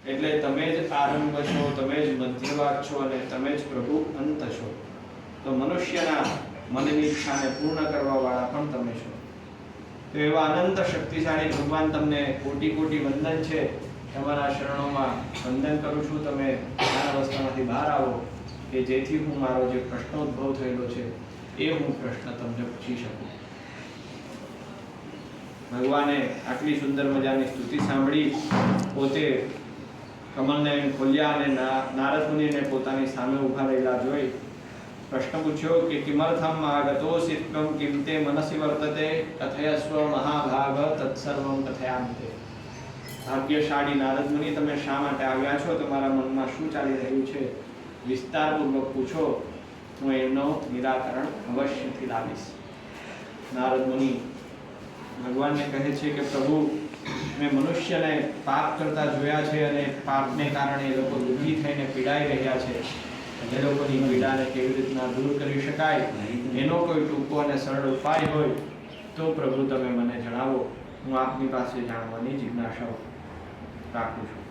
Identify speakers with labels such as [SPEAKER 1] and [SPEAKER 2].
[SPEAKER 1] એટલે તમે જ આરંભ છો, તમે જ મધ્યભાગ છો અને તમે જ પ્રભુ અંત છો. તો મનુષ્યના મનની ઈચ્છાને પૂર્ણ કરવા વાળા પણ તમે છો. તો એવા અનંત શક્તિશાળી ભગવાન તમને કોટી કોટી વંદન છે. તમારા શરણોમાં વંદન કરું છું. તમે જ્ઞાન અવસ્થામાંથી બહાર આવો કે જેથી હું મારો જે પ્રશ્નોદ્ભવ થયેલો છે એ હું પ્રશ્ન તમને પૂછી શકું. ભગવાને આટલી સુંદર મજાની સ્તુતિ સાંભળી, પોતે કમલને ખોલ્યા અને નારદ મુનિને પોતાની સામે ઊભા રહેલા જોઈ પ્રશ્ન પૂછ્યો કે કિમર્થમ આગતોસી ત્વમ કિમ તે મનસી વર્તતે કથયસ્વ મહાભાગ તત્સર્વં કથયામિતે. ભાગ્યશાળી નારદ મુનિ, તમે શા માટે આવ્યા છો? તમારા મનમાં શું ચાલી રહ્યું છે? વિસ્તારપૂર્વક પૂછો, હું એનો નિરાકરણ અવશ્યથી લાવીશ. નારદ મુનિ ભગવાનને કહે છે કે પ્રભુ, મેં મનુષ્યને પાપ કરતા જોયા છે અને પાપને કારણે એ લોકો દુઃખી થઈને પીડાઈ રહ્યા છે. એ લોકોની પીડાને કેવી રીતના દૂર કરી શકાય એનો કોઈ ટૂંકો અને સરળ ઉપાય હોય તો પ્રભુ તમે મને જણાવો. હું આપની પાસે જાણવાની જિજ્ઞાસા રાખું છું.